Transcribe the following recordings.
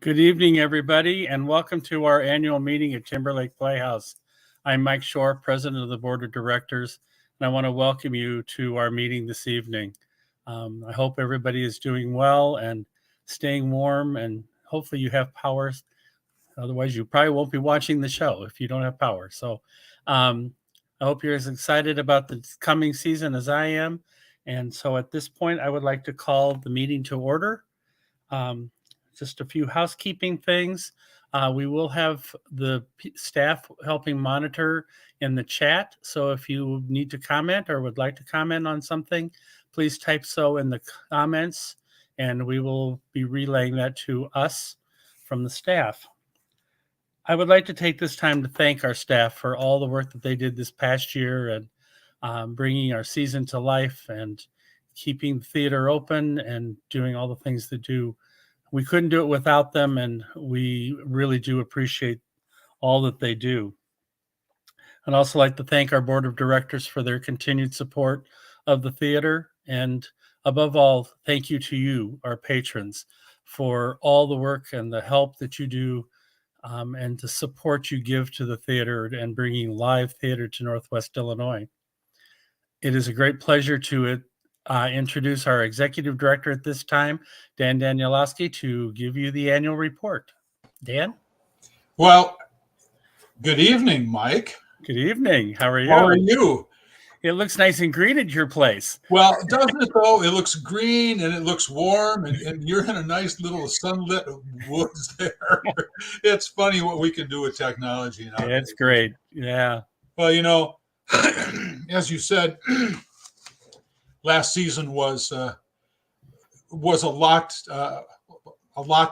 Good evening, everybody, and welcome to our annual meeting at Timberlake Playhouse. I'm Mike Shore, President of the Board of Directors, and I want to welcome you to our meeting this evening. I hope everybody is doing well and staying warm, and hopefully you have power. Otherwise, you probably won't be watching the show if you don't have power. So I hope you're as excited about the coming season as I am. And so at this point, I would like to call the meeting to order. Just a few housekeeping things. We will have the staff helping monitor in the chat. So if you need to comment or would like to comment on something, please type so in the comments and we will be relaying that to us from the staff. I would like to take this time to thank our staff for all the work that they did this past year and bringing our season to life and keeping the theater open and doing all the things that do. We couldn't do it without them, and we really do appreciate all that they do. I'd also like to thank our board of directors for their continued support of the theater. And above all, thank you to you, our patrons, for all the work and the help that you do and the support you give to the theater and bringing live theater to Northwest Illinois. It is a great pleasure to introduce our executive director at this time, Dan Danielowski, to give you the annual report. Dan? Well, good evening, Mike. Good evening. How are you? How are you? It looks nice and green at your place. Well, doesn't it though? It looks green and it looks warm and you're in a nice little sunlit woods there. It's funny what we can do with technology now. It's great. Yeah. Well, as you said, last season was a lot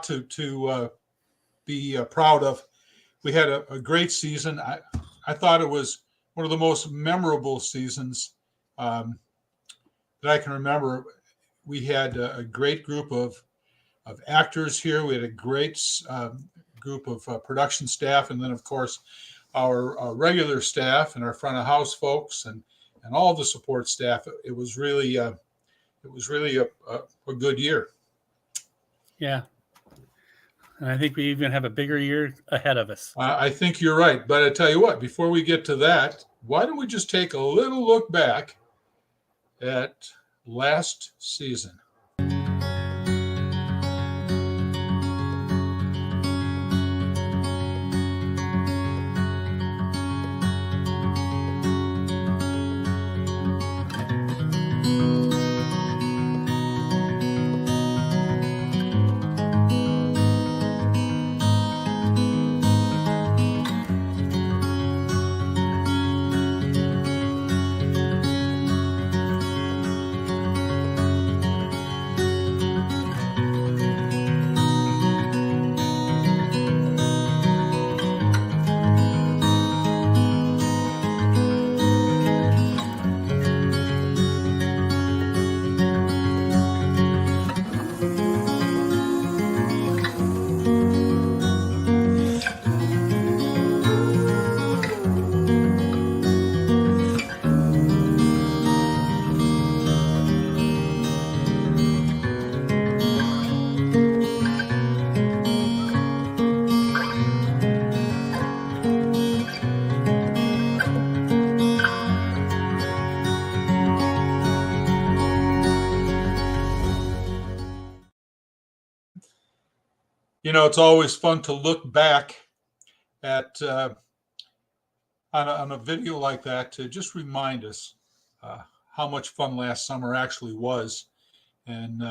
to be proud of. We had a great season. I thought it was one of the most memorable seasons that I can remember. We had a great group of actors here. We had a great group of production staff, and then of course our regular staff and our front of house folks and all the support staff. It was really a good year. Yeah. And I think we even have a bigger year ahead of us. I think you're right. But I tell you what, before we get to that, why don't we just take a little look back at last season? It's always fun to look back at on a video like that to just remind us how much fun last summer actually was. And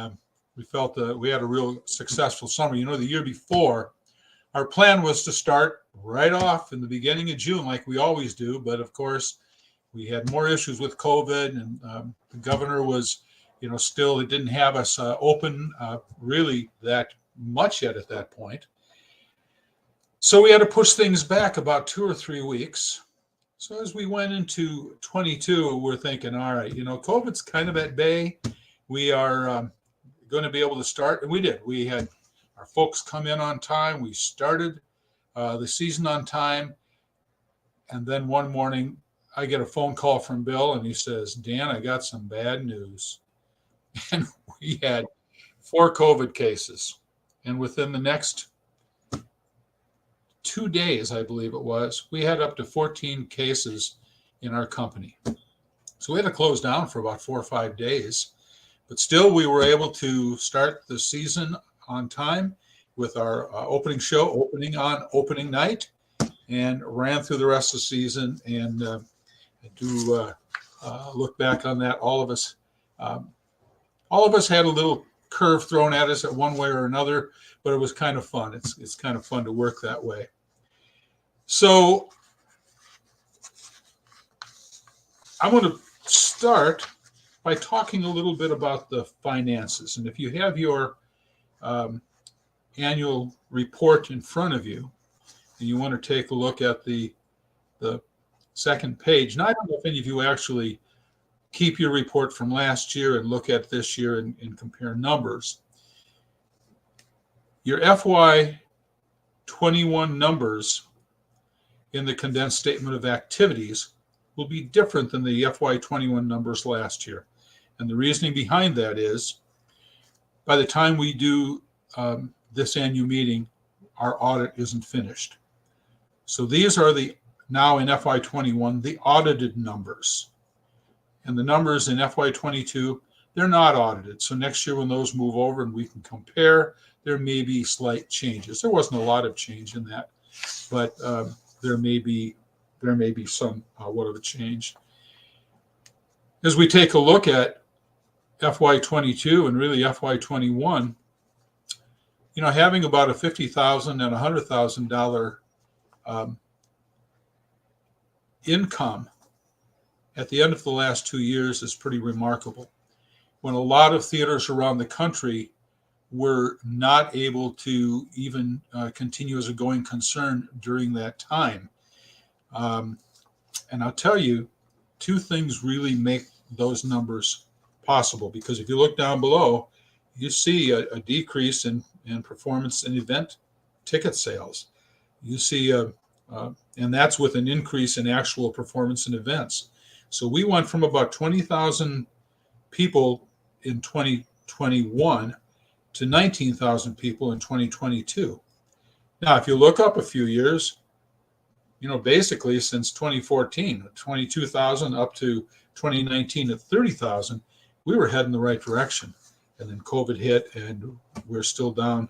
we felt that we had a real successful summer. The year before, our plan was to start right off in the beginning of June like we always do. But of course, we had more issues with COVID, and the governor was, still, it didn't have us open really that much yet at that point. So we had to push things back about 2 or 3 weeks. So as we went into 22, we're thinking, all right, COVID's kind of at bay. We are going to be able to start. And we did. We had our folks come in on time. We started the season on time. And then one morning, I get a phone call from Bill, and he says, Dan, I got some bad news. And we had 4 COVID cases. And within the next 2 days, I believe it was, we had up to 14 cases in our company. So we had to close down for about 4 or 5 days, but still we were able to start the season on time with our opening show, opening on opening night, and ran through the rest of the season. And I do look back on that. All of us had a little curve thrown at us at one way or another, but it was kind of fun. It's kind of fun to work that way. So I'm going to start by talking a little bit about the finances. And if you have your annual report in front of you, and you want to take a look at the second page. Now, I don't know if any of you actually keep your report from last year and look at this year and compare numbers. Your FY21 numbers in the condensed statement of activities will be different than the FY21 numbers last year. And the reasoning behind that is, by the time we do this annual meeting, our audit isn't finished. So these are now in FY21, the audited numbers. And the numbers in FY22, they're not audited. So next year when those move over and we can compare, there may be slight changes. There wasn't a lot of change in that, but there may be some of a change. As we take a look at FY22 and really FY21, having about a $50,000 and $100,000 income at the end of the last 2 years is pretty remarkable. When a lot of theaters around the country were not able to even continue as a going concern during that time. And I'll tell you, two things really make those numbers possible, because if you look down below, you see a decrease in performance and event ticket sales. You see, and that's with an increase in actual performance and events. So we went from about 20,000 people in 2021 to 19,000 people in 2022. Now, if you look up a few years, basically since 2014, 22,000 up to 2019 at 30,000, we were heading the right direction. And then COVID hit, and we're still down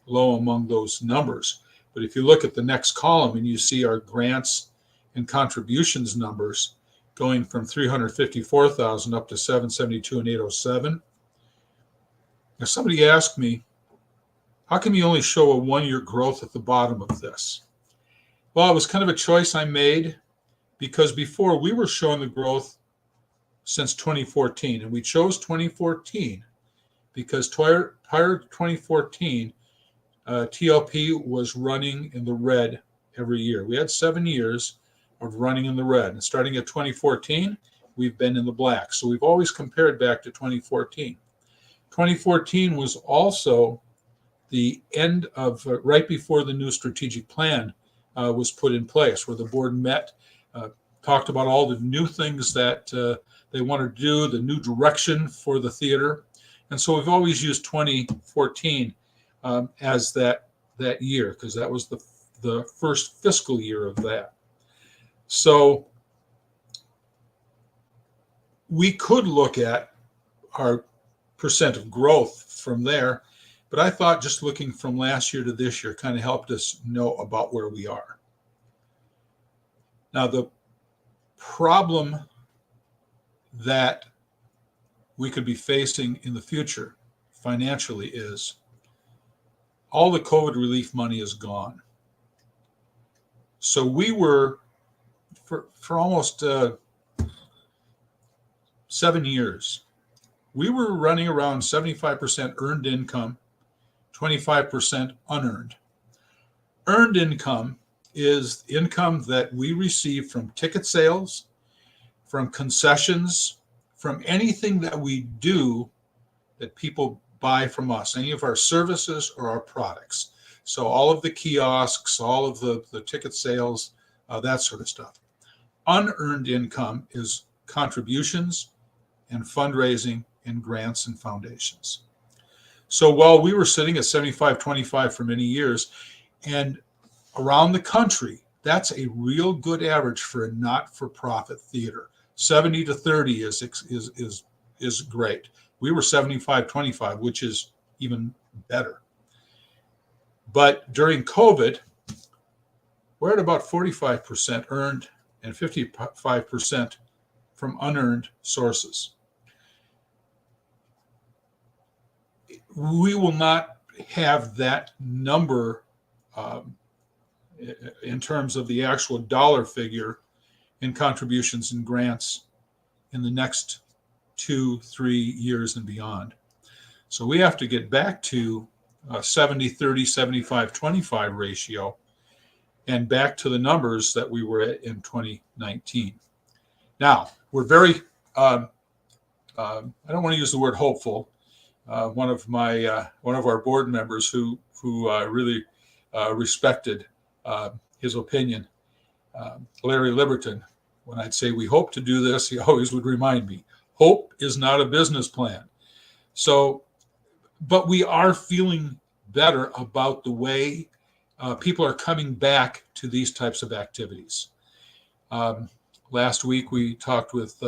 low among those numbers. But if you look at the next column and you see our grants and contributions numbers going from 354,000 up to 772 and 807. Now, somebody asked me, how come you only show a 1-year growth at the bottom of this? Well, it was kind of a choice I made, because before we were showing the growth since 2014, and we chose 2014 because prior to 2014, TLP was running in the red every year. We had 7 years of running in the red, and starting at 2014, we've been in the black. So we've always compared back to 2014. 2014 was also the end of right before the new strategic plan was put in place, where the board met, talked about all the new things that they wanted to do, the new direction for the theater. And so we've always used 2014 as that year, because that was the first fiscal year of that. So we could look at our percent of growth from there, but I thought just looking from last year to this year kind of helped us know about where we are. Now, the problem that we could be facing in the future financially is all the COVID relief money is gone. So we were, for almost 7 years, we were running around 75% earned income, 25% unearned. Earned income is income that we receive from ticket sales, from concessions, from anything that we do that people buy from us, any of our services or our products. So all of the kiosks, all of the ticket sales, that sort of stuff. Unearned income is contributions and fundraising and grants and foundations. So while we were sitting at 75-25 for many years, and around the country, that's a real good average for a not-for-profit theater. 70 to 30 is great. We were 75-25, which is even better. But during COVID, we're at about 45% earned and 55% from unearned sources. We will not have that number in terms of the actual dollar figure in contributions and grants in the next 2-3 years and beyond. So we have to get back to a 70-30, 75-25 ratio and back to the numbers that we were at in 2019. Now, we're very, I don't want to use the word hopeful. One of our board members who really respected his opinion, Larry Liberton, when I'd say we hope to do this, he always would remind me, hope is not a business plan. So, but we are feeling better about the way people are coming back to these types of activities. Last week, we talked with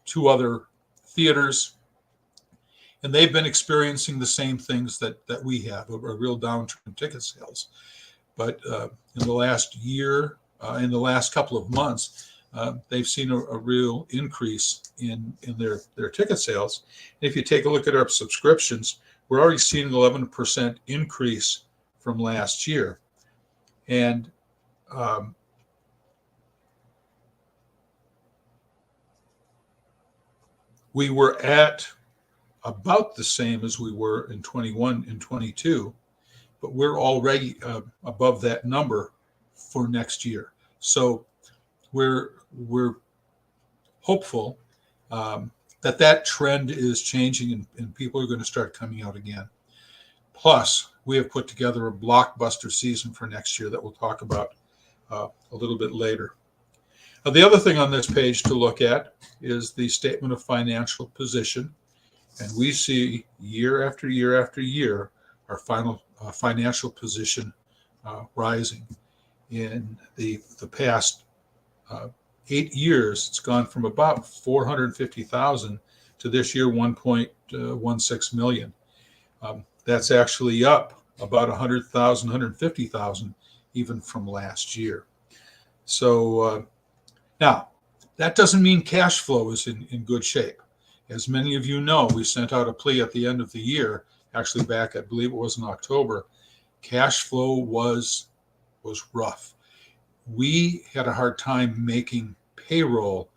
2 other theaters, and they've been experiencing the same things that we have, a real downturn in ticket sales. But in the last year, in the last couple of months, they've seen a real increase in their ticket sales. And if you take a look at our subscriptions, we're already seeing an 11% increase from last year. And we were at about the same as we were in 21 and 22, but we're already above that number for next year. So we're hopeful that trend is changing and people are going to start coming out again. Plus, we have put together a blockbuster season for next year that we'll talk about a little bit later. The other thing on this page to look at is the statement of financial position. And we see year after year after year our financial position rising. In the past 8 years, it's gone from about $450,000 to this year $1.16 million. That's actually up about $100,000, $150,000 even from last year. So now, that doesn't mean cash flow is in good shape. As many of you know, we sent out a plea at the end of the year, actually back, I believe it was in October. Cash flow was rough. We had a hard time making payroll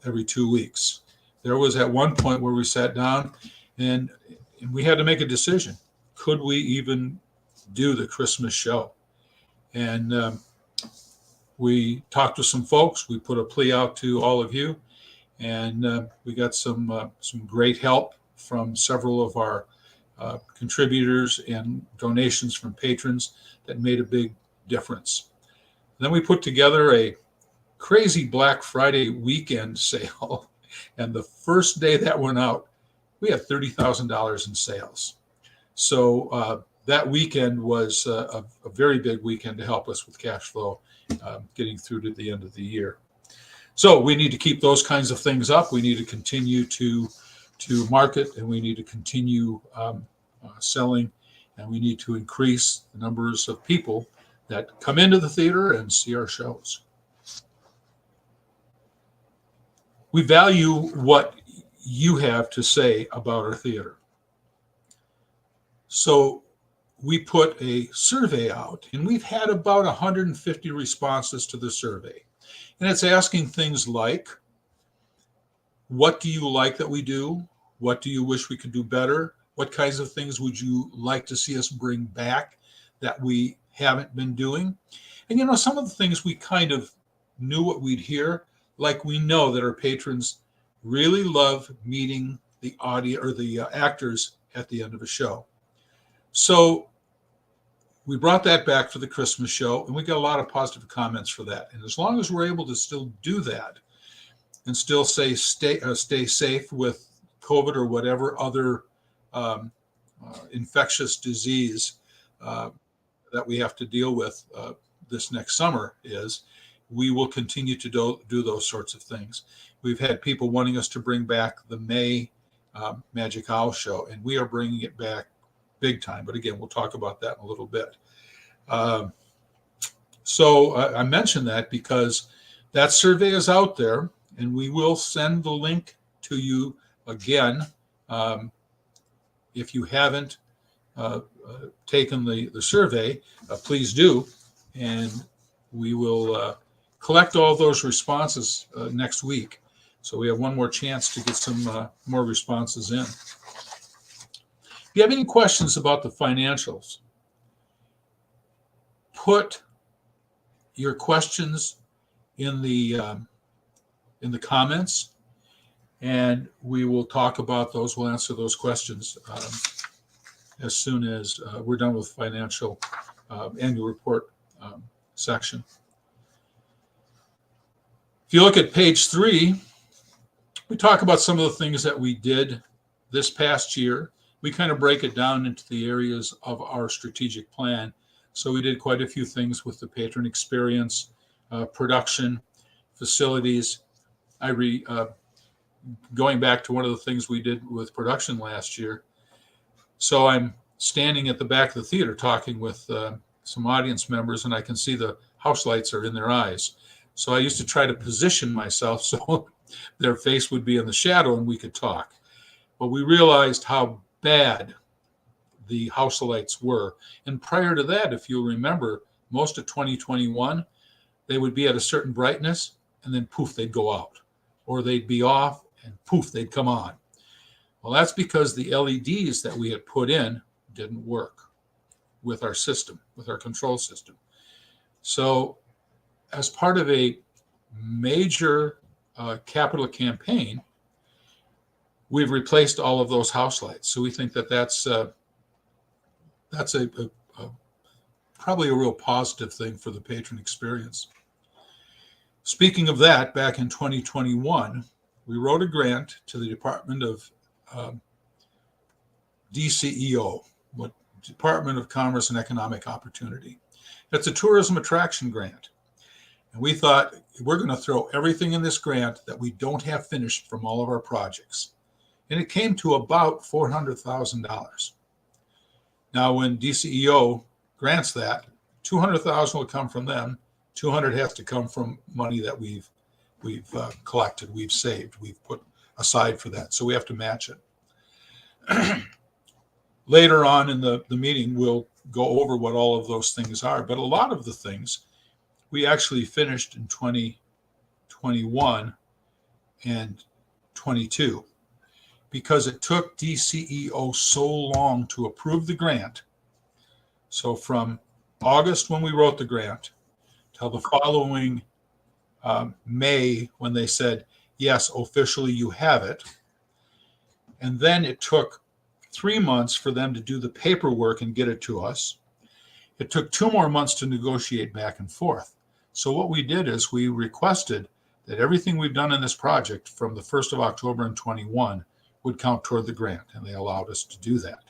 every 2 weeks. There was at one point where we sat down and we had to make a decision. Could we even do the Christmas show? And we talked to some folks. We put a plea out to all of you, and we got some great help from several of our contributors and donations from patrons that made a big difference. Then we put together a crazy Black Friday weekend sale, and the first day that went out, we had $30,000 in sales. So that weekend was a very big weekend to help us with cash flow, getting through to the end of the year. So we need to keep those kinds of things up. We need to continue to market, and we need to continue selling, and we need to increase the numbers of people that come into the theater and see our shows. We value what you have to say about our theater. So we put a survey out, and we've had about 150 responses to the survey. And it's asking things like, what do you like that we do? What do you wish we could do better? What kinds of things would you like to see us bring back that we haven't been doing? And, you know, some of the things we kind of knew what we'd hear, like we know that our patrons really love meeting the audience or the actors at the end of a show. So we brought that back for the Christmas show, and we got a lot of positive comments for that. And as long as we're able to still do that and still stay safe with COVID or whatever other infectious disease that we have to deal with, this next summer is, we will continue to do those sorts of things. We've had people wanting us to bring back the May Magic Owl Show, and we are bringing it back big time. But again, we'll talk about that in a little bit. So I mentioned that because that survey is out there, and we will send the link to you again. If you haven't taken the survey, please do. And we will collect all those responses next week. So we have one more chance to get some more responses in. If you have any questions about the financials, put your questions in the comments, and we will talk about those. We'll answer those questions as soon as we're done with financial annual report section. If you look at page 3, we talk about some of the things that we did this past year. We kind of break it down into the areas of our strategic plan. So we did quite a few things with the patron experience, production, facilities. Going back to one of the things we did with production last year. So I'm standing at the back of the theater talking with some audience members, and I can see the house lights are in their eyes. So I used to try to position myself so their face would be in the shadow and we could talk. But we realized how bad the house lights were. And prior to that, if you'll remember, most of 2021, they would be at a certain brightness and then poof, they'd go out. Or they'd be off and poof, they'd come on. Well, that's because the LEDs that we had put in didn't work with our system, with our control system. So as part of a major capital campaign, we've replaced all of those house lights. So we think that that's probably a real positive thing for the patron experience. Speaking of that, back in 2021, we wrote a grant to the Department of DCEO, Department of Commerce and Economic Opportunity. It's a tourism attraction grant. And we thought, we're going to throw everything in this grant that we don't have finished from all of our projects. And it came to about $400,000. Now, when DCEO grants that, $200,000 will come from them. $200,000 has to come from money that we've collected, we've saved, we've put aside for that. So we have to match it. Later on in the meeting, we'll go over what all of those things are. But a lot of the things we actually finished in 2021 and 22 because it took DCEO so long to approve the grant. So from August when we wrote the grant till the following May when they said, yes, officially you have it. And then it took 3 months for them to do the paperwork and get it to us. It took 2 more months to negotiate back and forth. So what we did is we requested that everything we've done in this project from the 1st of October in 21 would count toward the grant, and they allowed us to do that.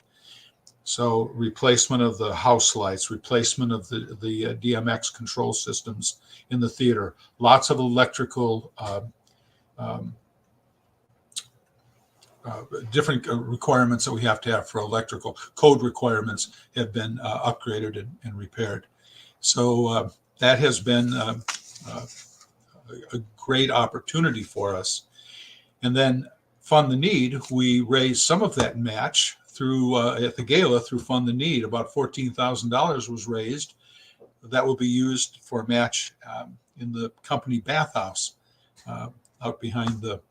So replacement of the house lights, replacement of the DMX control systems in the theater, lots of electrical, different requirements that we have to have for electrical code requirements have been upgraded and repaired. So that has been a great opportunity for us. And then Fund the Need, we raised some of that match through at the gala through Fund the Need. About $14,000 was raised. That will be used for a match in the company bathhouse out behind the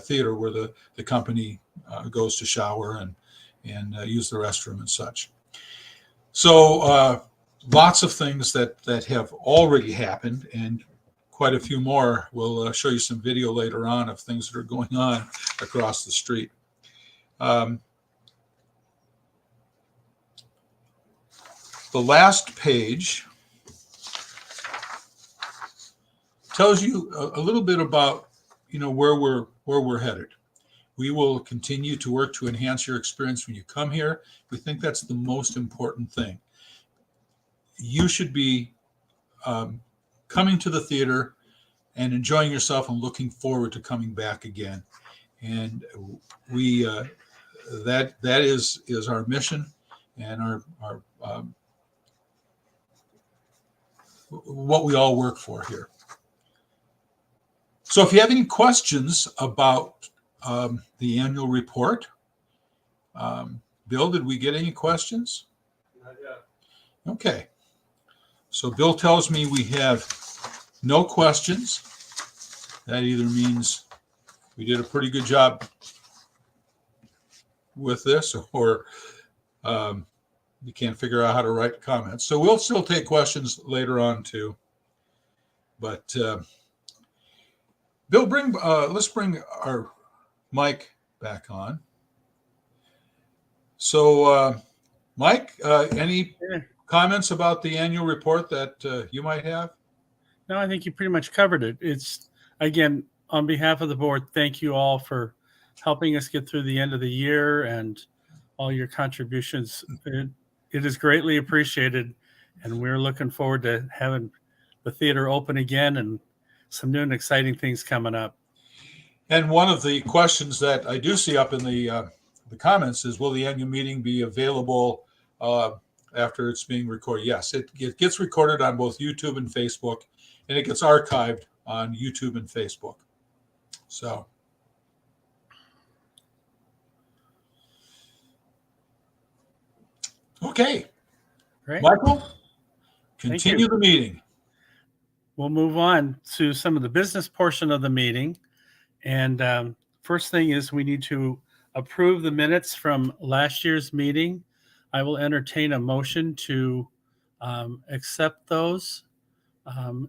theater where the company goes to shower and use the restroom and such. So lots of things that have already happened, and quite a few more. We'll show you some video later on of things that are going on across the street. The last page tells you a little bit about where we're headed. We will continue to work to enhance your experience when you come here. We think that's the most important thing. You should be coming to the theater and enjoying yourself and looking forward to coming back again. And we that is our mission and our what we all work for here. So if you have any questions about the annual report, Bill, did we get any questions? Not yet. Okay. So Bill tells me we have no questions. That either means we did a pretty good job with this, or you can't figure out how to write comments. So we'll still take questions later on too. But Bill, let's bring our Mike back on. So Mike, any comments about the annual report that you might have? No, I think you pretty much covered it. It's, again, on behalf of the board, thank you all for helping us get through the end of the year and all your contributions. It is greatly appreciated, and we're looking forward to having the theater open again and some new and exciting things coming up. And one of the questions that I do see up in the comments is, will the annual meeting be available after it's being recorded? Yes, it gets recorded on both YouTube and Facebook, and it gets archived on YouTube and Facebook. So. Okay. Great. Michael, continue the meeting. We'll move on to some of the business portion of the meeting. And first thing is we need to approve the minutes from last year's meeting. I will entertain a motion to accept those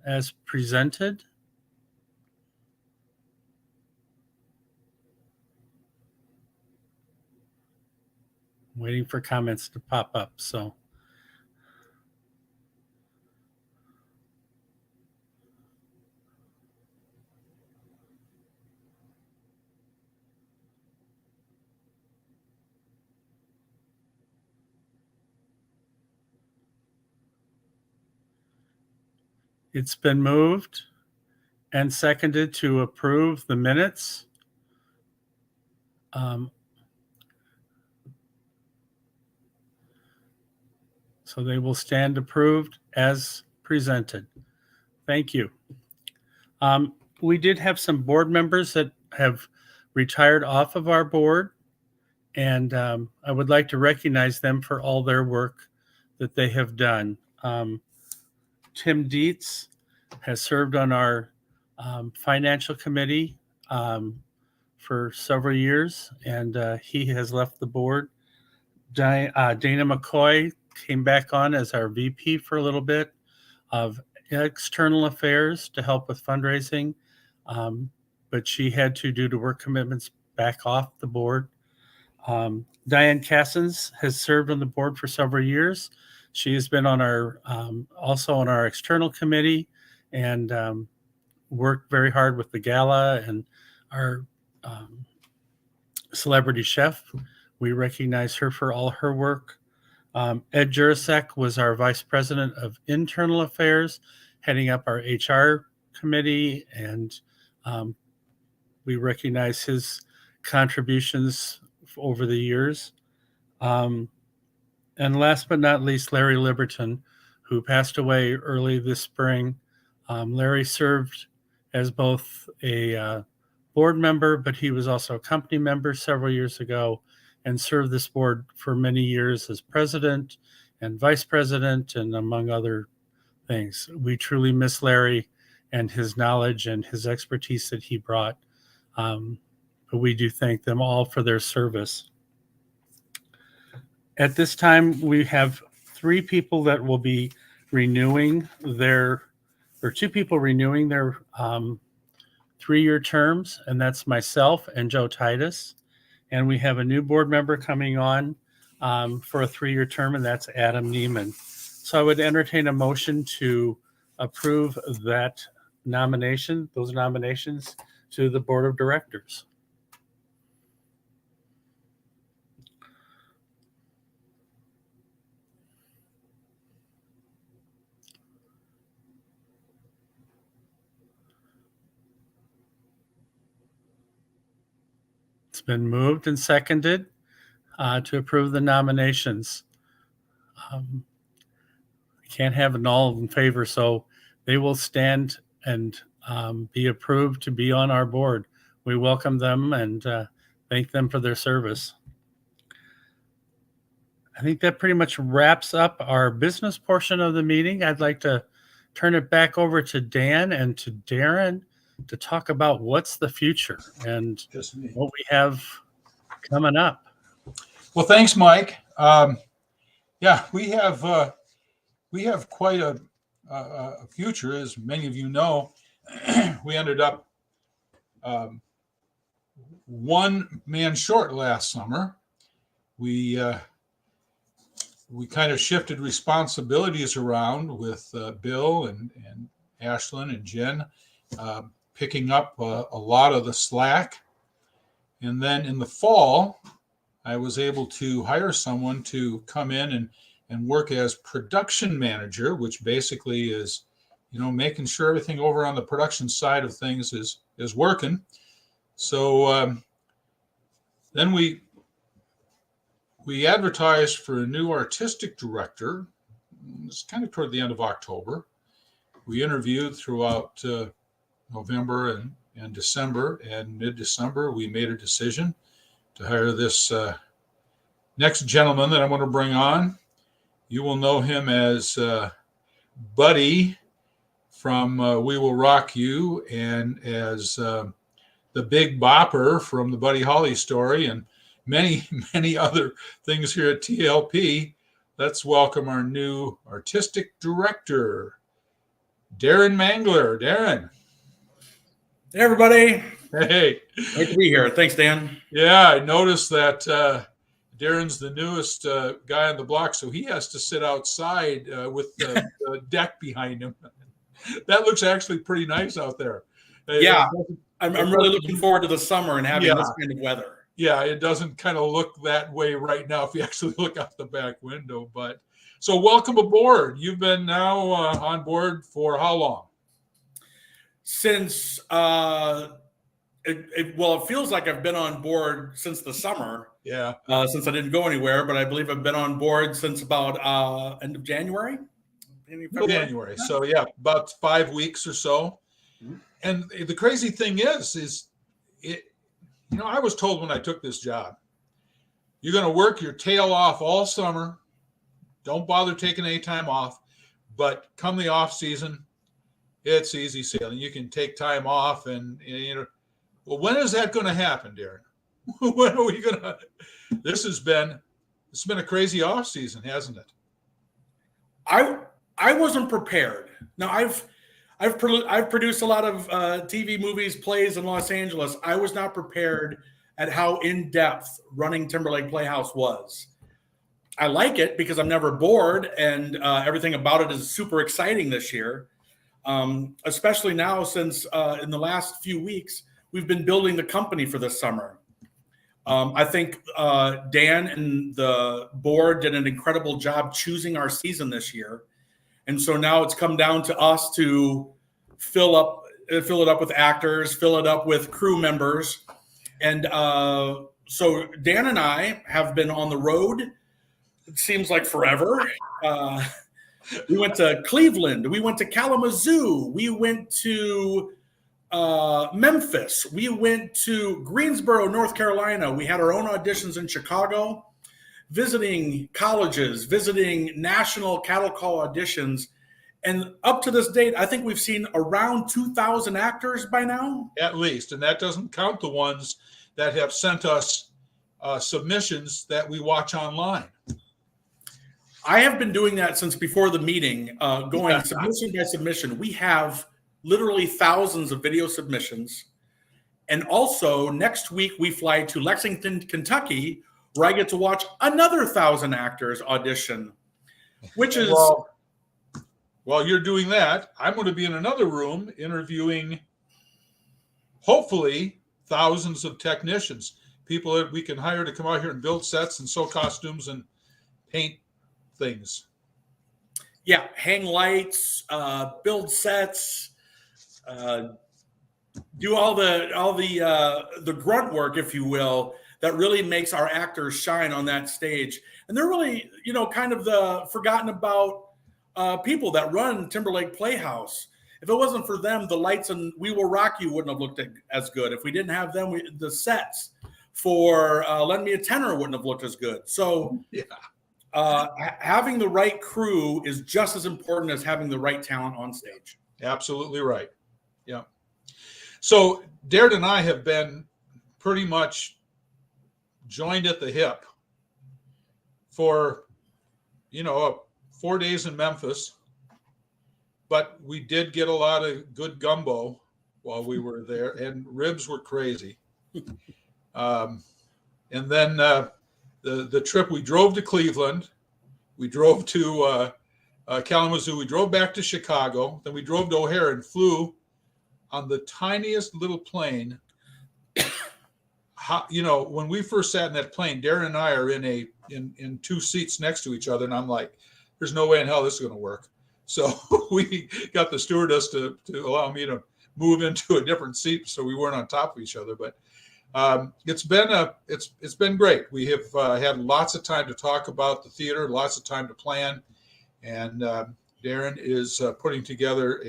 as presented. I'm waiting for comments to pop up. So. It's been moved and seconded to approve the minutes. So they will stand approved as presented. Thank you. We did have some board members that have retired off of our board, and I would like to recognize them for all their work that they have done. Tim Dietz has served on our financial committee for several years, and he has left the board. Dana McCoy came back on as our VP for a little bit of external affairs to help with fundraising, but she had to, due to work commitments, back off the board. Diane Cassens has served on the board for several years. She has been on our also on our external committee and worked very hard with the gala and our celebrity chef. We recognize her for all her work. Ed Jurasek was our vice president of internal affairs, heading up our HR committee, and we recognize his contributions over the years. And last but not least, Larry Liberton, who passed away early this spring. Larry served as both a board member, but he was also a company member several years ago and served this board for many years as president and vice president and among other things. We truly miss Larry and his knowledge and his expertise that he brought. But we do thank them all for their service. At this time, we have three people that will be renewing their, or two people renewing their 3-year terms, and that's myself and Joe Titus. And we have a new board member coming on for a 3-year term, and that's Adam Neiman. So I would entertain a motion to approve that nomination, those nominations to the board of directors. been moved and seconded to approve the nominations. Can't have an all in favor, so they will stand and be approved to be on our board. We welcome them and thank them for their service. I think that pretty much wraps up our business portion of the meeting. I'd like to turn it back over to Dan and to Darren to talk about what's the future and what we have coming up. Well, thanks, Mike. Yeah, we have quite a future, as many of you know. We ended up one man short last summer. We kind of shifted responsibilities around with Bill and Ashlyn and Jen picking up a lot of the slack. And then in the fall, I was able to hire someone to come in and work as production manager, which basically is, making sure everything over on the production side of things is working. So then we advertised for a new artistic director. It's kind of toward the end of October. We interviewed throughout November and December, and mid-December, we made a decision to hire this next gentleman that I'm going to bring on. You will know him as Buddy from We Will Rock You, and as the Big Bopper from the Buddy Holly Story, and many, many other things here at TLP. Let's welcome our new artistic director, Darren Mangler. Darren. Hey, everybody. Hey. Great to be here. Thanks, Dan. Yeah, I noticed that Darren's the newest guy on the block, so he has to sit outside with the deck behind him. That looks actually pretty nice out there. Yeah, I'm really looking forward to the summer and having this kind of weather. Yeah, it doesn't kind of look that way right now if you actually look out the back window. But so welcome aboard. You've been now on board for how long? Since it feels like I've been on board since the summer. Yeah. Since I didn't go anywhere, but I believe I've been on board since about end of January. January. So yeah, about 5 weeks or so. Mm-hmm. And the crazy thing is it. I was told when I took this job, you're going to work your tail off all summer. Don't bother taking any time off. But come the off season, it's easy sailing. You can take time off, and well, when is that going to happen, Darren? When are we going to? It's been a crazy off season, hasn't it? I wasn't prepared. Now I've produced a lot of TV, movies, plays in Los Angeles. I was not prepared at how in-depth running Timberlake Playhouse was. I like it because I'm never bored, and everything about it is super exciting this year, especially now since in the last few weeks, we've been building the company for this summer. I think Dan and the board did an incredible job choosing our season this year. And so now it's come down to us to fill it up with actors, fill it up with crew members. And so Dan and I have been on the road. It seems like forever. We went to Cleveland. We went to Kalamazoo. We went to Memphis. We went to Greensboro, North Carolina. We had our own auditions in Chicago, visiting colleges, visiting national cattle call auditions. And up to this date, I think we've seen around 2,000 actors by now. At least. And that doesn't count the ones that have sent us submissions that we watch online. I have been doing that since before the meeting, going submission by submission. We have literally thousands of video submissions. And also next week, we fly to Lexington, Kentucky, where I get to watch another 1,000 actors audition, which is... Well, while you're doing that, I'm going to be in another room interviewing, hopefully, thousands of technicians, people that we can hire to come out here and build sets and sew costumes and paint things. Yeah, hang lights, build sets, do all the grunt work, if you will. that really makes our actors shine on that stage. And they're really, kind of the forgotten about people that run Timberlake Playhouse. If it wasn't for them, the lights and We Will Rock You wouldn't have looked as good. If we didn't have them, the sets for Lend Me a Tenor wouldn't have looked as good. So having the right crew is just as important as having the right talent on stage. Absolutely right. Yeah. So Darren and I have been pretty much joined at the hip for, 4 days in Memphis, but we did get a lot of good gumbo while we were there, and ribs were crazy. And then the trip, we drove to Cleveland, we drove to Kalamazoo, we drove back to Chicago, then we drove to O'Hare and flew on the tiniest little plane. When we first sat in that plane, Darren and I are in two seats next to each other, and I'm like, there's no way in hell this is going to work. So we got the stewardess to allow me to move into a different seat so we weren't on top of each other. But it's been great. We have had lots of time to talk about the theater, lots of time to plan, and Darren is putting together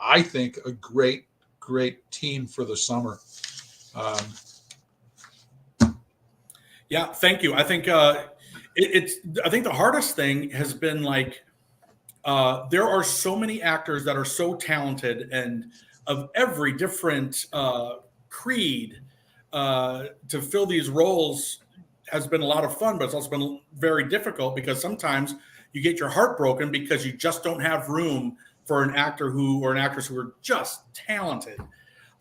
I think a great team for the summer. Yeah, thank you. I think I think the hardest thing has been there are so many actors that are so talented and of every different creed to fill these roles has been a lot of fun, but it's also been very difficult because sometimes you get your heart broken because you just don't have room for an actor or an actress who are just talented.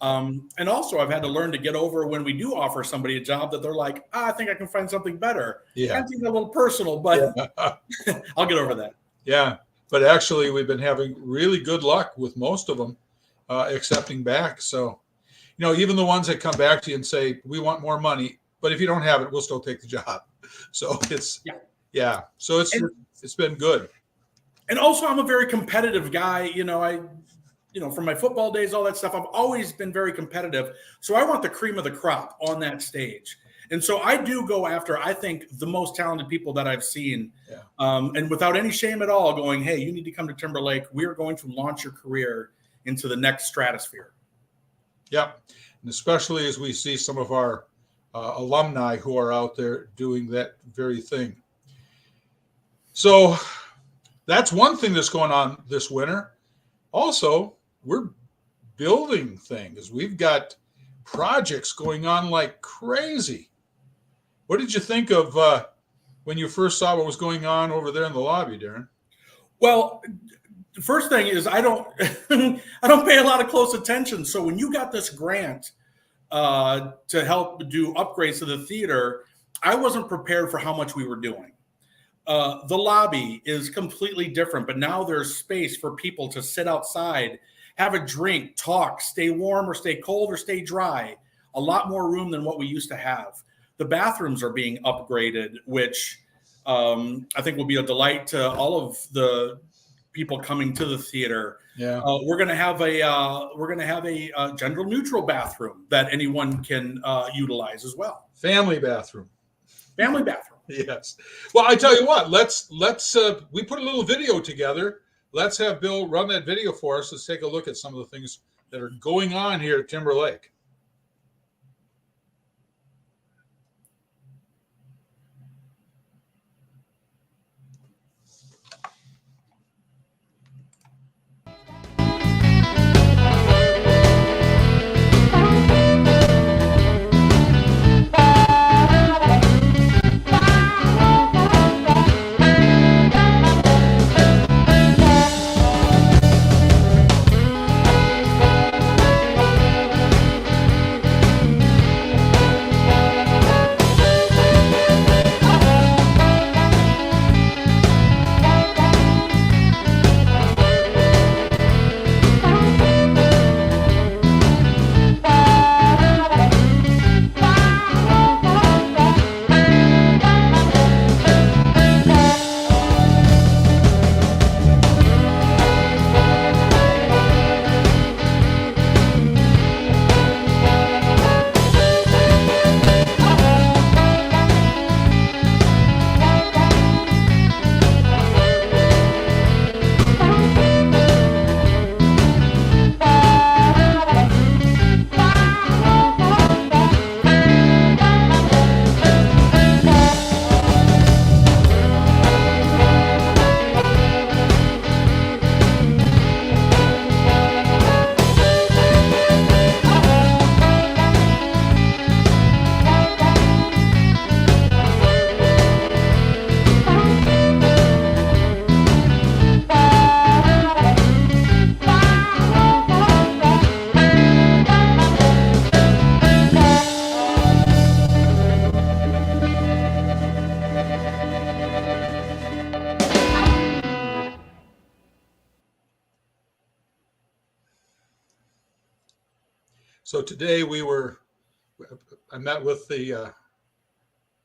And also I've had to learn to get over when we do offer somebody a job that they're like, I think I can find something better. Yeah. I think a little personal, but I'll get over that. Yeah. But actually we've been having really good luck with most of them accepting back. So, even the ones that come back to you and say, we want more money, but if you don't have it, we'll still take the job. So So it's been good. And also I'm a very competitive guy. From my football days, all that stuff, I've always been very competitive. So I want the cream of the crop on that stage. And so I do go after, I think, the most talented people that I've seen. Yeah. And without any shame at all, going, hey, you need to come to Timberlake. We are going to launch your career into the next stratosphere. Yep. And especially as we see some of our alumni who are out there doing that very thing. So that's one thing that's going on this winter. Also, we're building things. We've got projects going on like crazy. What did you think of when you first saw what was going on over there in the lobby, Darren? Well, the first thing is I don't pay a lot of close attention. So when you got this grant to help do upgrades to the theater, I wasn't prepared for how much we were doing. The lobby is completely different, but now there's space for people to sit outside, have a drink, talk, stay warm or stay cold or stay dry. A lot more room than what we used to have. The bathrooms are being upgraded, which I think will be a delight to all of the people coming to the theater. Yeah, we're gonna have a gender neutral bathroom that anyone can utilize as well. Family bathroom. Yes. Well, I tell you what, let's we put a little video together. Let's have Bill run that video for us. Let's take a look at some of the things that are going on here at Timberlake. So today I met with the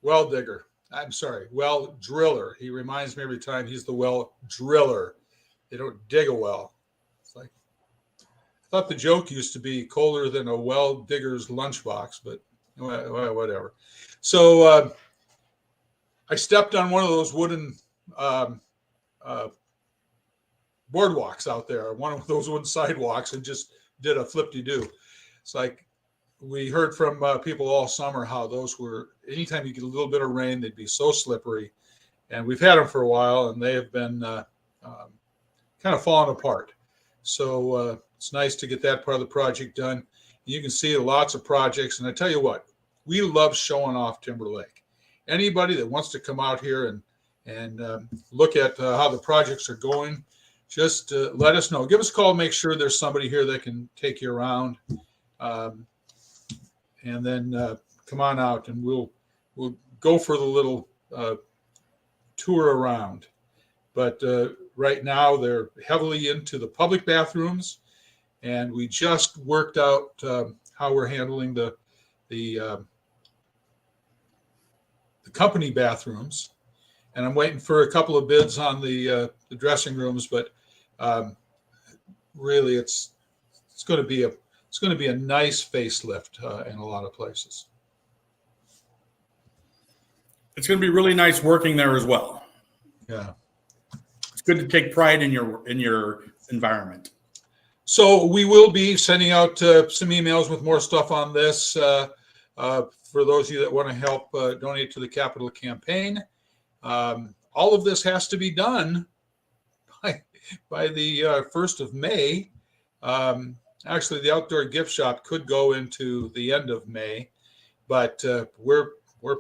well digger. I'm sorry, well driller. He reminds me every time he's the well driller. They don't dig a well. It's like, I thought the joke used to be colder than a well digger's lunchbox, but whatever. So I stepped on one of those wooden boardwalks out there, one of those wooden sidewalks, and just did a flip-de-doo. It's like, we heard from people all summer how those were, anytime you get a little bit of rain, they'd be so slippery. And we've had them for a while, and they have been kind of falling apart. So it's nice to get that part of the project done. You can see lots of projects. And I tell you what, we love showing off Timberlake. Anybody that wants to come out here and look at how the projects are going, just let us know. Give us a call. Make sure there's somebody here that can take you around. And then come on out, and we'll go for the little tour around. But right now they're heavily into the public bathrooms, and we just worked out how we're handling the company bathrooms. And I'm waiting for a couple of bids on the dressing rooms, but really it's going to be a nice facelift in a lot of places. It's going to be really nice working there as well. Yeah. It's good to take pride in your environment. So we will be sending out some emails with more stuff on this for those of you that want to help donate to the capital campaign. All of this has to be done by the 1st of May. Actually, the outdoor gift shop could go into the end of May, but we're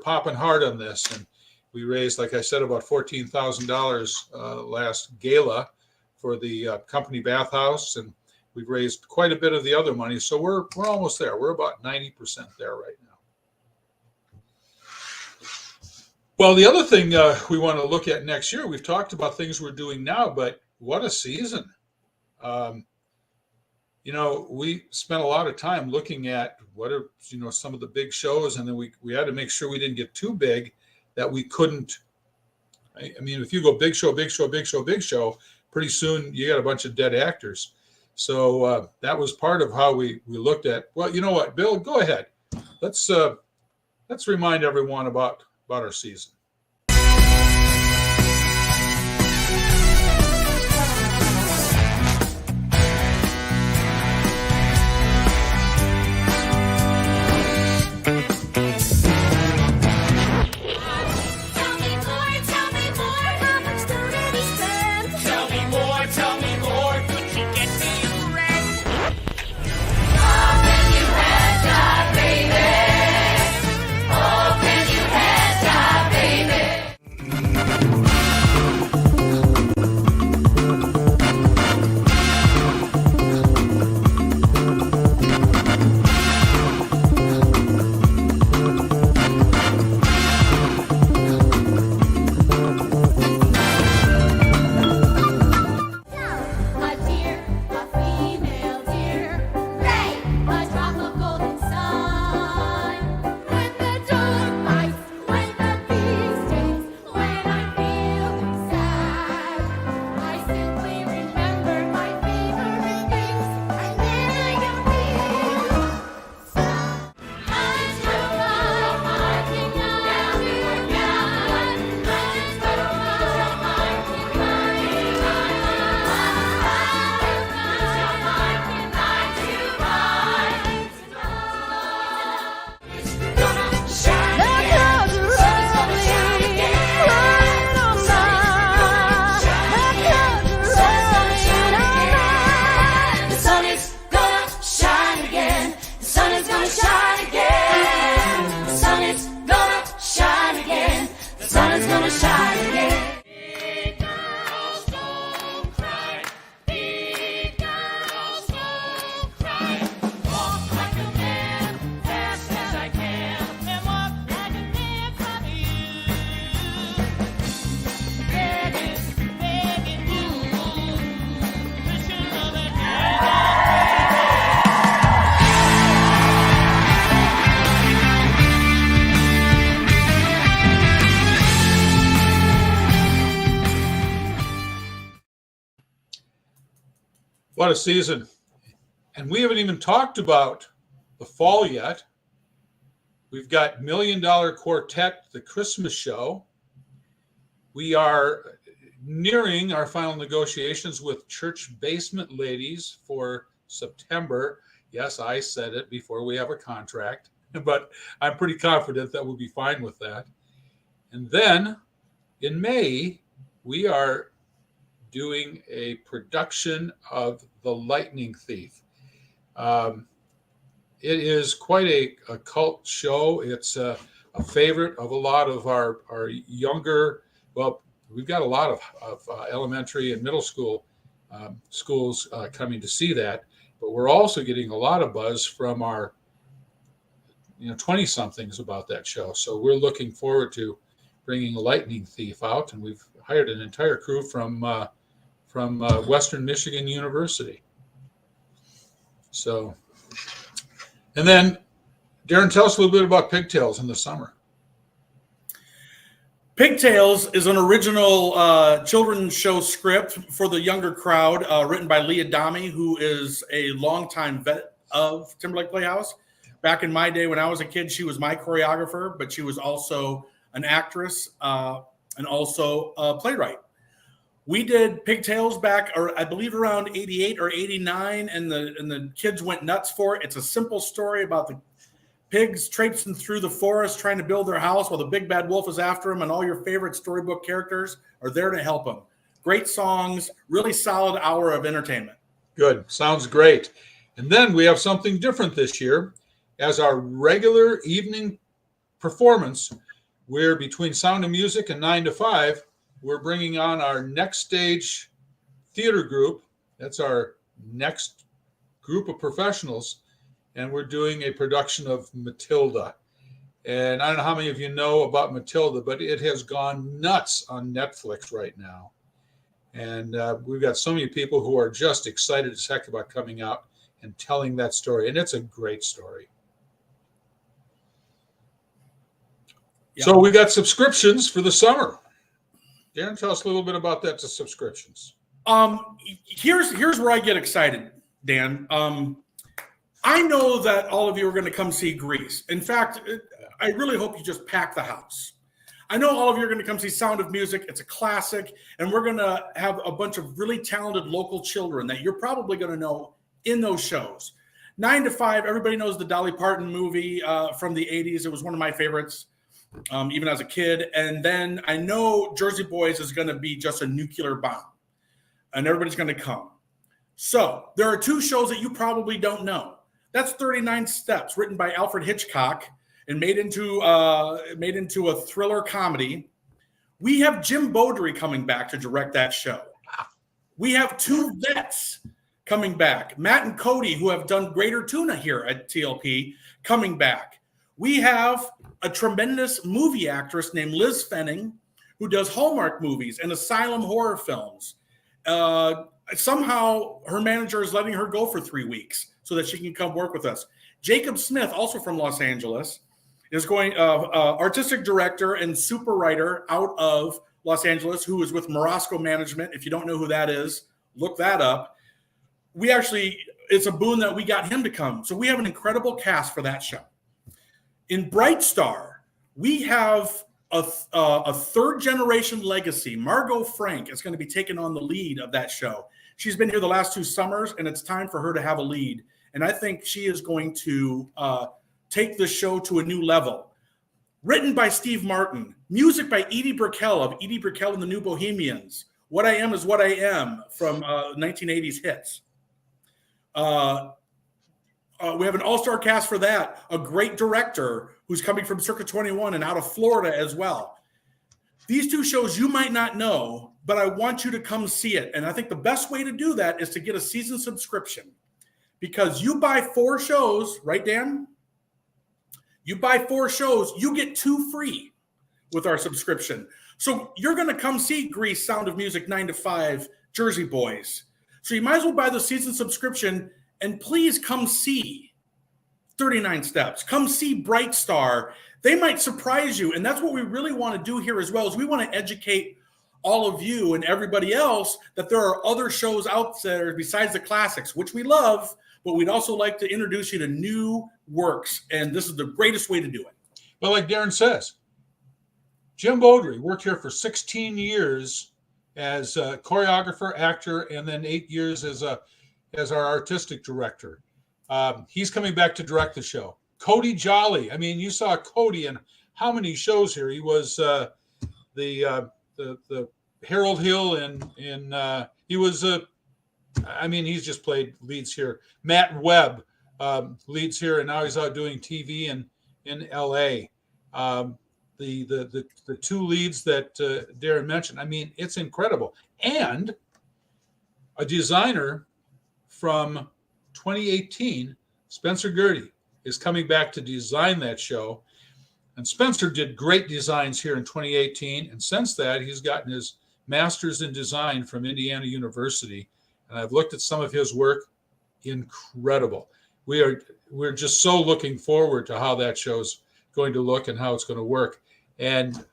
popping hard on this, and we raised, like I said, about $14,000 last gala for the company bathhouse, and we've raised quite a bit of the other money, so we're almost there. We're about 90% there right now. Well, the other thing we want to look at next year, we've talked about things we're doing now, but what a season. We spent a lot of time looking at what are, some of the big shows, and then we had to make sure we didn't get too big that we couldn't. I mean, if you go big show, pretty soon you got a bunch of dead actors. So that was part of how we looked at, well, you know what, Bill, go ahead. Let's remind everyone about our season. Baby. What a season. And we haven't even talked about the fall yet. We've got $1 Million Quartet, the Christmas show. We are nearing our final negotiations with Church Basement Ladies for September. Yes, I said it before we have a contract, but I'm pretty confident that we'll be fine with that. And then in May, we are doing a production of The Lightning Thief. It is quite a cult show. It's a favorite of a lot of our younger, well, we've got a lot of elementary and middle school schools coming to see that, but we're also getting a lot of buzz from our 20-somethings about that show. So we're looking forward to bringing Lightning Thief out, and we've hired an entire crew from Western Michigan University. So, and then Darren, tell us a little bit about Pigtails in the summer. Pigtails is an original children's show script for the younger crowd, written by Leah Adami, who is a longtime vet of Timberlake Playhouse. Back in my day when I was a kid, she was my choreographer, but she was also an actress and also a playwright. We did Pigtails back, or I believe around 88 or 89, and the kids went nuts for it. It's a simple story about the pigs traipsing through the forest trying to build their house while the big bad wolf is after them, and all your favorite storybook characters are there to help them. Great songs, really solid hour of entertainment. Good. Sounds great. And then we have something different this year. As our regular evening performance, we're between Sound of Music and 9 to 5. We're bringing on our Next Stage theater group. That's our next group of professionals. And we're doing a production of Matilda. And I don't know how many of you know about Matilda, but it has gone nuts on Netflix right now. And we've got so many people who are just excited as heck about coming out and telling that story. And it's a great story. Yeah. So we got subscriptions for the summer. Darren, tell us a little bit about that, the subscriptions. Here's where I get excited, Dan. I know that all of you are going to come see Grease. In fact, I really hope you just pack the house. I know all of you are going to come see Sound of Music. It's a classic, and we're going to have a bunch of really talented local children that you're probably going to know in those shows. 9 to 5, everybody knows the Dolly Parton movie from the 80s. It was one of my favorites, even as a kid. And then I know Jersey Boys is going to be just a nuclear bomb, and everybody's going to come. So there are two shows that you probably don't know. That's 39 Steps, written by Alfred Hitchcock and made into a thriller comedy. We have Jim Beaudry coming back to direct that show. We have two vets coming back, Matt and Cody, who have done Greater Tuna here at TLP, coming back. We have a tremendous movie actress named Liz Fenning, who does Hallmark movies and asylum horror films. Somehow her manager is letting her go for 3 weeks so that she can come work with us. Jacob Smith, also from Los Angeles, is going artistic director and super writer out of Los Angeles, who is with Morosco Management. If you don't know who that is, look that up. It's a boon that we got him to come. So we have an incredible cast for that show. In Bright Star, we have a third generation legacy. Margot Frank is going to be taking on the lead of that show. She's been here the last 2 summers, and it's time for her to have a lead. And I think she is going to take the show to a new level. Written by Steve Martin, music by Edie Brickell of Edie Brickell and the New Bohemians. What I Am is What I Am from 1980s hits. We have an all-star cast for that. A great director who's coming from Circa 21 and out of Florida as well. These 2 shows you might not know, but I want you to come see it. And I think the best way to do that is to get a season subscription. Because you buy 4 shows, right, Dan? You buy 4 shows, you get 2 free with our subscription. So you're going to come see Grease, Sound of Music, 9 to 5, Jersey Boys. So you might as well buy the season subscription, and please come see 39 Steps. Come see Bright Star. They might surprise you, and that's what we really want to do here as well, is we want to educate all of you and everybody else that there are other shows out there besides the classics, which we love, but we'd also like to introduce you to new works. And this is the greatest way to do it. But like Darren says, Jim Beaudry worked here for 16 years as a choreographer, actor, and then 8 years as our artistic director. He's coming back to direct the show. Cody Jolly. I mean, you saw Cody in how many shows here? He was the Harold Hill he was he's just played leads here. Matt Webb leads here, and now he's out doing TV in LA. The two leads that Darren mentioned. I mean, it's incredible. And a designer from 2018, Spencer Gertie, is coming back to design that show. And Spencer did great designs here in 2018. And since that, he's gotten his master's in design from Indiana University. And I've looked at some of his work. Incredible. We're just so looking forward to how that show's going to look and how it's going to work. And,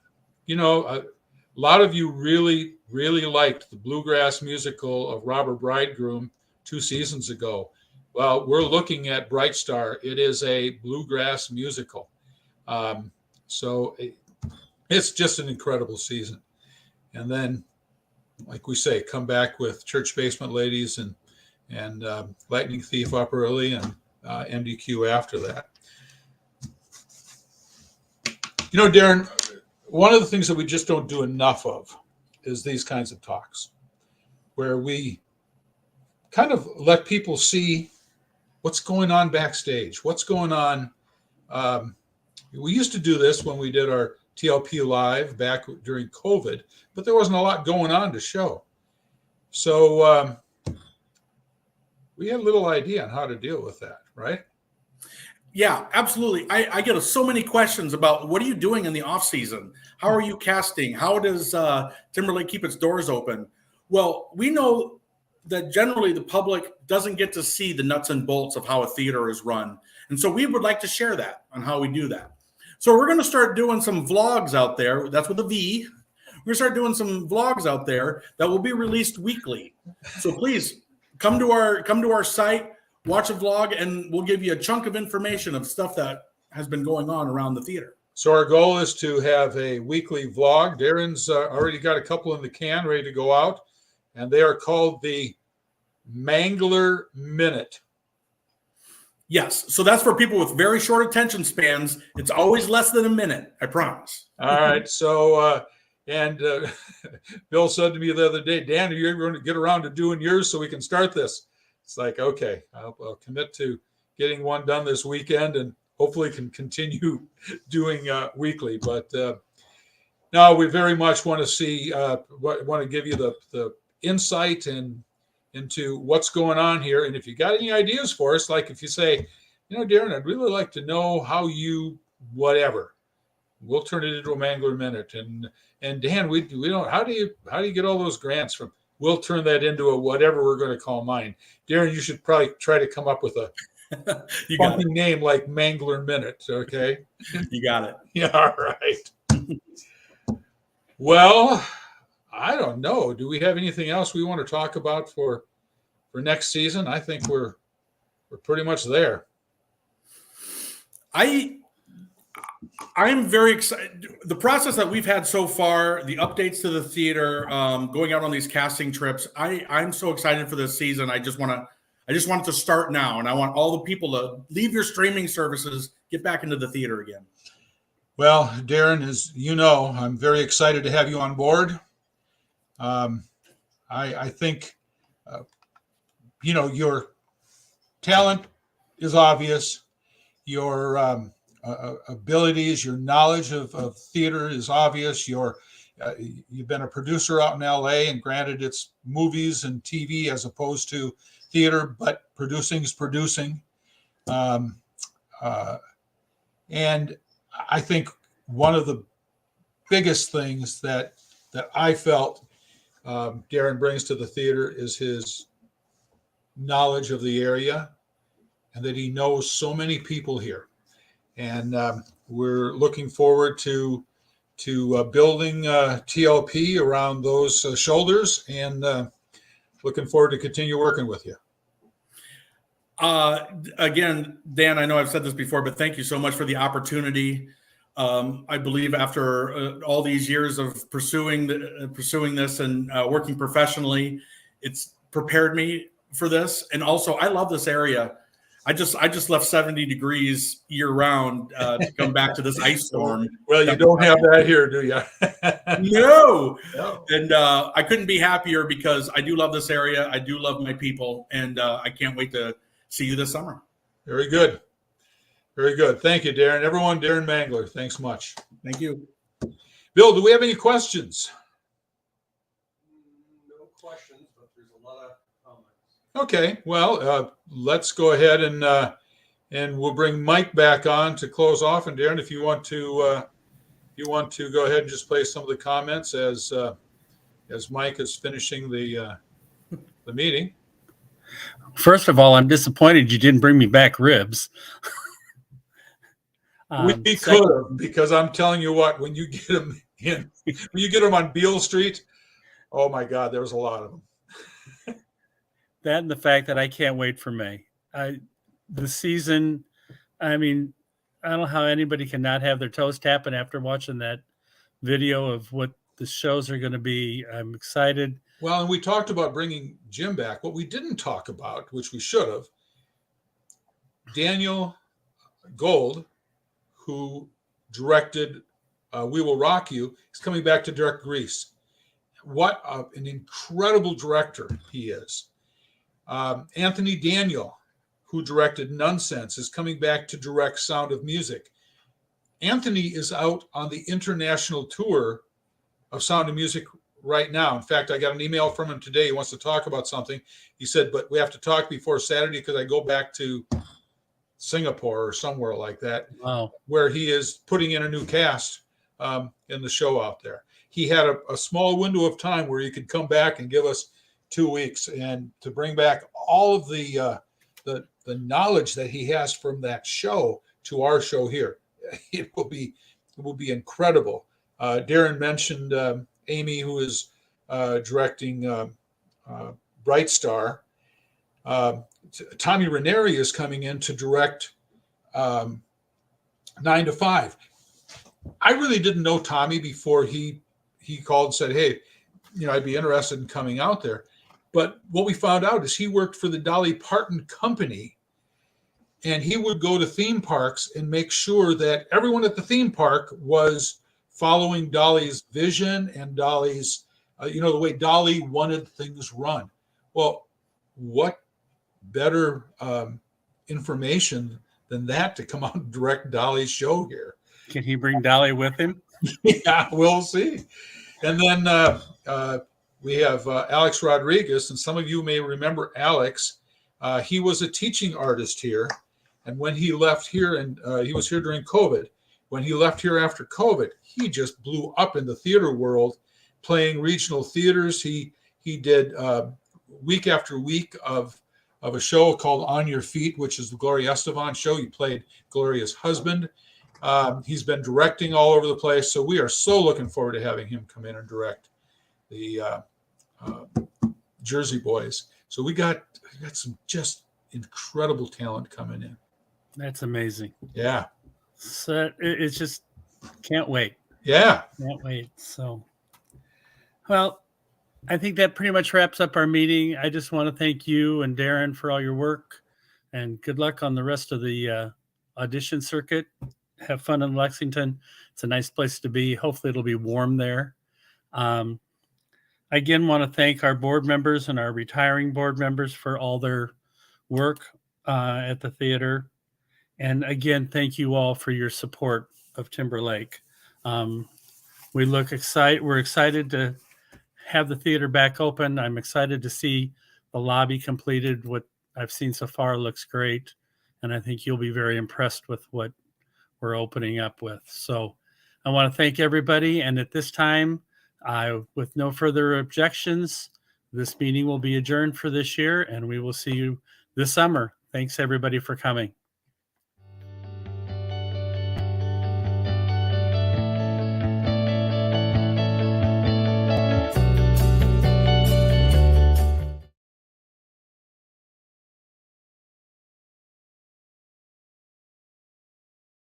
a lot of you really, really liked the Bluegrass musical of Robert Bridegroom 2 seasons ago. Well, we're looking at Bright Star. It is a bluegrass musical. So it's just an incredible season. And then, like we say, come back with Church Basement Ladies and Lightning Thief up early and MDQ after that. Darren, one of the things that we just don't do enough of is these kinds of talks where we kind of let people see what's going on backstage, what's going on. We used to do this when we did our TLP Live back during COVID, but there wasn't a lot going on to show. So we had a little idea on how to deal with that, right? Yeah, absolutely. I get so many questions about what are you doing in the off season? How are you casting? How does Timberlake keep its doors open? Well, we know that generally the public doesn't get to see the nuts and bolts of how a theater is run. And so we would like to share that on how we do that. So we're going to start doing some vlogs out there. That's with a V. We're going to start doing some vlogs out there that will be released weekly. So please come to our site, watch a vlog, and we'll give you a chunk of information of stuff that has been going on around the theater. So our goal is to have a weekly vlog. Darren's already got a couple in the can ready to go out, and they are called the Mangler Minute. Yes. So that's for people with very short attention spans. It's always less than a minute, I promise. All right. So, Bill said to me the other day, Dan, are you ever going to get around to doing yours so we can start this? It's like, okay, I'll commit to getting one done this weekend and hopefully can continue doing weekly. But no, we very much want to see, want to give you the insight into what's going on here. And if you got any ideas for us, like if you say, Darren, I'd really like to know how you whatever, we'll turn it into a Mangler Minute. And Dan, we don't, how do you get all those grants from? We'll turn that into a whatever we're going to call mine. Darren, you should probably try to come up with a funny name like Mangler Minute. Okay. You got it. Yeah. All right. Well, I don't know. Do we have anything else we want to talk about for next season? I think we're pretty much there. I'm very excited. The process that we've had so far, the updates to the theater, going out on these casting trips. I'm so excited for this season. I just want it to start now, and I want all the people to leave your streaming services, get back into the theater again. Well, Darren, as you know, I'm very excited to have you on board. I think, your talent is obvious. Your abilities, your knowledge of theater is obvious. You've been a producer out in LA, and granted it's movies and TV as opposed to theater, but producing is producing. And I think one of the biggest things that I felt Darren brings to the theater is his knowledge of the area, and that he knows so many people here. And we're looking forward to building TLP around those shoulders, and looking forward to continue working with you. Again, Dan, I know I've said this before, but thank you so much for the opportunity. I believe after all these years of pursuing this and working professionally, it's prepared me for this. And also, I love this area. I just left 70 degrees year round to come back to this ice storm. Well, you don't have that here, do you? No. No. And I couldn't be happier because I do love this area. I do love my people, and I can't wait to see you this summer. Very good. Very good. Thank you, Darren. Everyone, Darren Mangler, thanks much. Thank you. Bill, do we have any questions? No questions, but there's a lot of comments. Okay, well, let's go ahead and we'll bring Mike back on to close off. And Darren, if you want to go ahead and just play some of the comments as Mike is finishing the meeting. First of all, I'm disappointed you didn't bring me back ribs. We could have, because I'm telling you what, when you get them on Beale Street, oh my God, there was a lot of them. That and the fact that I can't wait for May. The season, I mean, I don't know how anybody can not have their toes tapping after watching that video of what the shows are going to be. I'm excited. Well, and we talked about bringing Jim back. What we didn't talk about, which we should have, Daniel Gold, who directed We Will Rock You, is coming back to direct Grease. What an incredible director he is. Anthony Daniel, who directed Nonsense, is coming back to direct Sound of Music. Anthony is out on the international tour of Sound of Music right now. In fact, I got an email from him today. He wants to talk about something. He said, but we have to talk before Saturday because I go back to Singapore or somewhere like that. Wow. Where he is putting in a new cast in the show out there. He had a small window of time where he could come back and give us 2 weeks and to bring back all of the knowledge that he has from that show to our show here. It will be incredible. Darren mentioned Amy, who is directing Bright Star. Tommy Ranieri is coming in to direct 9 to 5. I really didn't know Tommy before he called and said, hey, I'd be interested in coming out there. But what we found out is he worked for the Dolly Parton Company, and he would go to theme parks and make sure that everyone at the theme park was following Dolly's vision and Dolly's, the way Dolly wanted things run. Well, what better information than that to come out and direct Dolly's show here? Can he bring Dolly with him? Yeah, we'll see. And then we have Alex Rodriguez, and some of you may remember Alex. He was a teaching artist here, and when he left here, and he was here during COVID, when he left here after COVID, he just blew up in the theater world, playing regional theaters. He did week after week of a show called On Your Feet, which is the Gloria Estefan show. He played Gloria's husband. He's been directing all over the place, so we are so looking forward to having him come in and direct the Jersey Boys. So we got some just incredible talent coming in. That's amazing. Yeah. So it's just can't wait. Yeah. Can't wait. So, well, I think that pretty much wraps up our meeting. I just want to thank you and Darren for all your work, and good luck on the rest of the audition circuit. Have fun in Lexington. It's a nice place to be. Hopefully it'll be warm there. I again want to thank our board members and our retiring board members for all their work at the theater. And again, thank you all for your support of Timberlake. We're excited to have the theater back open. I'm excited to see the lobby completed. What I've seen so far looks great. And I think you'll be very impressed with what we're opening up with. So I want to thank everybody. And at this time, with no further objections, this meeting will be adjourned for this year, and we will see you this summer. Thanks everybody for coming.